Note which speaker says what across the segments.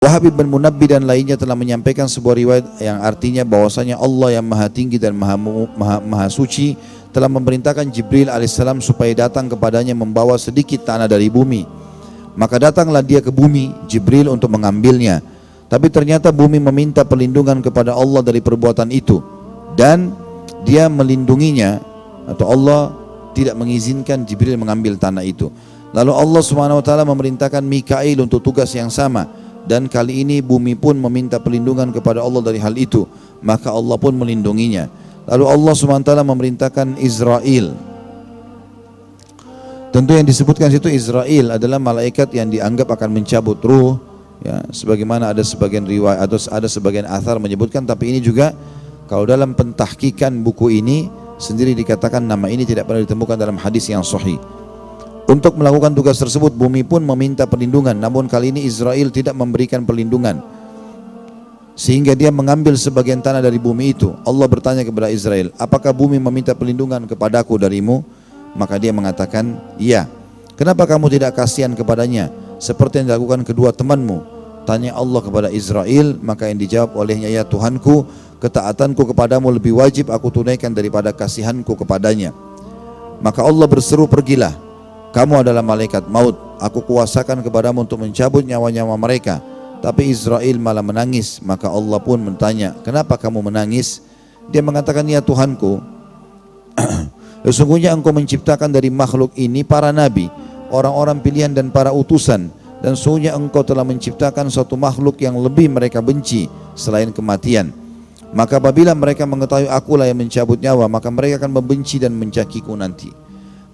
Speaker 1: Wahab bin Munabbi dan lainnya telah menyampaikan sebuah riwayat yang artinya bahwasanya Allah yang maha tinggi dan maha suci telah memerintahkan Jibril alaihissalam supaya datang kepadanya membawa sedikit tanah dari bumi. Maka datanglah dia ke bumi, Jibril, untuk mengambilnya. Tapi ternyata bumi meminta perlindungan kepada Allah dari perbuatan itu, dan dia melindunginya, atau Allah tidak mengizinkan Jibril mengambil tanah itu. Lalu Allah SWT memerintahkan Mikail untuk tugas yang sama, dan kali ini bumi pun meminta perlindungan kepada Allah dari hal itu, maka Allah pun melindunginya. Lalu Allah SWT memerintahkan Israel. Tentu yang disebutkan situ Israel adalah malaikat yang dianggap akan mencabut ruh, ya, sebagaimana ada sebagian riwayat atau ada sebagian athar menyebutkan. Tapi ini juga kalau dalam pentahkikan buku ini sendiri dikatakan nama ini tidak pernah ditemukan dalam hadis yang sahih. Untuk melakukan tugas tersebut bumi pun meminta perlindungan, namun kali ini Israel tidak memberikan perlindungan, sehingga dia mengambil sebagian tanah dari bumi itu. Allah bertanya kepada Israel, apakah bumi meminta perlindungan kepadaku darimu? Maka dia mengatakan, iya. Kenapa kamu tidak kasihan kepadanya seperti yang dilakukan kedua temanmu? Tanya Allah kepada Israel, maka yang dijawab olehnya, ya Tuhanku, ketaatanku kepadamu lebih wajib aku tunaikan daripada kasihanku kepadanya. Maka Allah berseru, pergilah, kamu adalah malaikat maut, aku kuasakan kepadamu untuk mencabut nyawa-nyawa mereka. Tapi Israel malah menangis. Maka Allah pun bertanya, kenapa kamu menangis? Dia mengatakan, ya Tuhanku, sesungguhnya engkau menciptakan dari makhluk ini para nabi, orang-orang pilihan dan para utusan, dan sesungguhnya engkau telah menciptakan suatu makhluk yang lebih mereka benci selain kematian. Maka apabila mereka mengetahui akulah yang mencabut nyawa, maka mereka akan membenci dan mencakiku nanti.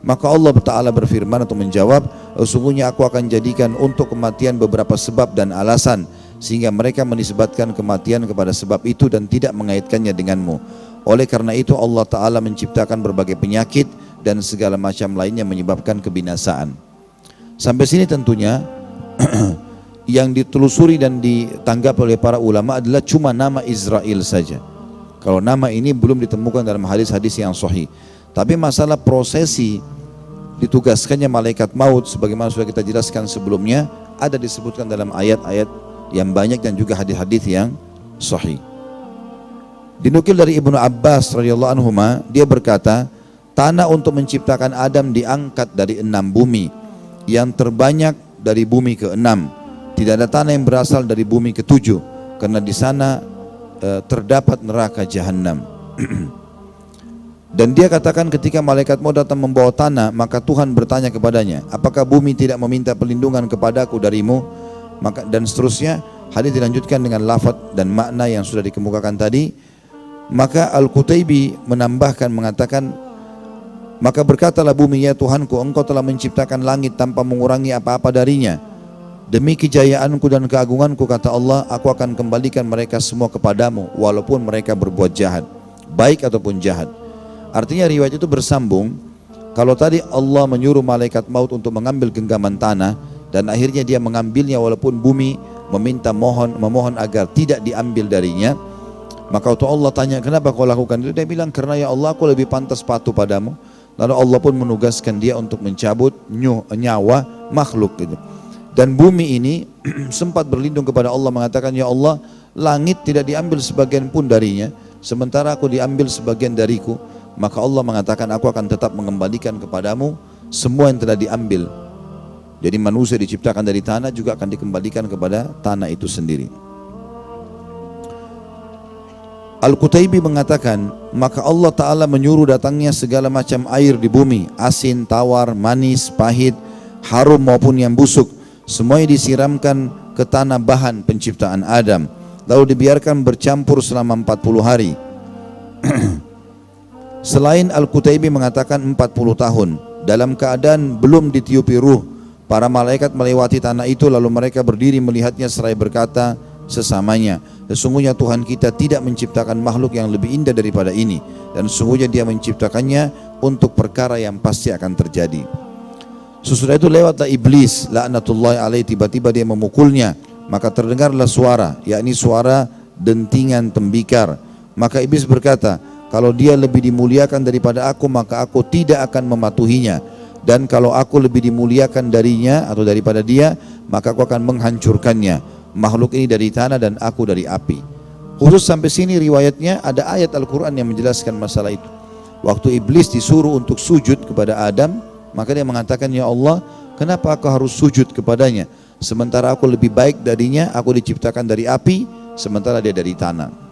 Speaker 1: Maka Allah Ta'ala berfirman untuk menjawab, sesungguhnya aku akan jadikan untuk kematian beberapa sebab dan alasan, sehingga mereka menisbatkan kematian kepada sebab itu dan tidak mengaitkannya denganmu. Oleh karena itu Allah Ta'ala menciptakan berbagai penyakit dan segala macam lainnya menyebabkan kebinasaan. Sampai sini tentunya yang ditelusuri dan ditanggapi oleh para ulama adalah cuma nama Israel saja. Kalau nama ini belum ditemukan dalam hadis-hadis yang sahih. Tapi masalah prosesi ditugaskannya malaikat maut sebagaimana sudah kita jelaskan sebelumnya ada disebutkan dalam ayat-ayat yang banyak dan juga hadis-hadis yang sahih. Dinukil dari Ibnu Abbas radhiyallahu anhuma, dia berkata, tanah untuk menciptakan Adam diangkat dari 6 bumi, yang terbanyak dari bumi ke-6. Tidak ada tanah yang berasal dari bumi ke-7, karena di sana terdapat neraka jahanam. Dan dia katakan ketika malaikat mau datang membawa tanah, maka Tuhan bertanya kepadanya, apakah bumi tidak meminta perlindungan kepadaku darimu? Maka dan seterusnya. Hadis dilanjutkan dengan lafaz dan makna yang sudah dikemukakan tadi. Maka Al-Qutaibi menambahkan mengatakan, maka berkatalah bumi, ya Tuhanku, engkau telah menciptakan langit tanpa mengurangi apa-apa darinya. Demi kejayaanku dan keagunganku, kata Allah, aku akan kembalikan mereka semua kepadamu walaupun mereka berbuat jahat, baik ataupun jahat. Artinya riwayat itu bersambung. Kalau tadi Allah menyuruh malaikat maut untuk mengambil genggaman tanah, dan akhirnya dia mengambilnya walaupun bumi memohon agar tidak diambil darinya. Maka waktu Allah tanya, kenapa kau lakukan itu? Dia bilang, karena ya Allah, aku lebih pantas patuh padamu. Lalu Allah pun menugaskan dia untuk mencabut nyawa makhluk gitu. Dan bumi ini sempat berlindung kepada Allah, mengatakan, ya Allah, langit tidak diambil sebagian pun darinya, sementara aku diambil sebagian dariku. Maka Allah mengatakan, aku akan tetap mengembalikan kepadamu semua yang telah diambil. Jadi manusia diciptakan dari tanah juga akan dikembalikan kepada tanah itu sendiri. Al-Qutaibi mengatakan, maka Allah Ta'ala menyuruh datangnya segala macam air di bumi, asin, tawar, manis, pahit, harum maupun yang busuk, semuanya disiramkan ke tanah bahan penciptaan Adam, lalu dibiarkan bercampur selama 40 hari. Selain Al-Qutaibi mengatakan 40 tahun, dalam keadaan belum ditiupi ruh, para malaikat melewati tanah itu, lalu mereka berdiri melihatnya seraya berkata sesamanya, sesungguhnya Tuhan kita tidak menciptakan makhluk yang lebih indah daripada ini, dan sesungguhnya dia menciptakannya untuk perkara yang pasti akan terjadi. Sesudah itu lewatlah iblis laknatullahi alaihi, tiba-tiba dia memukulnya, maka terdengarlah suara, yakni suara dentingan tembikar. Maka iblis berkata, kalau dia lebih dimuliakan daripada aku, maka aku tidak akan mematuhinya, dan kalau aku lebih dimuliakan darinya atau daripada dia, maka aku akan menghancurkannya. makhluk ini dari tanah dan aku dari api. Khusus sampai sini riwayatnya ada ayat Al-Quran yang menjelaskan masalah itu. Waktu iblis disuruh untuk sujud kepada Adam, maka dia mengatakan, ya Allah, kenapa aku harus sujud kepadanya? Sementara aku lebih baik darinya, aku diciptakan dari api, sementara dia dari tanah.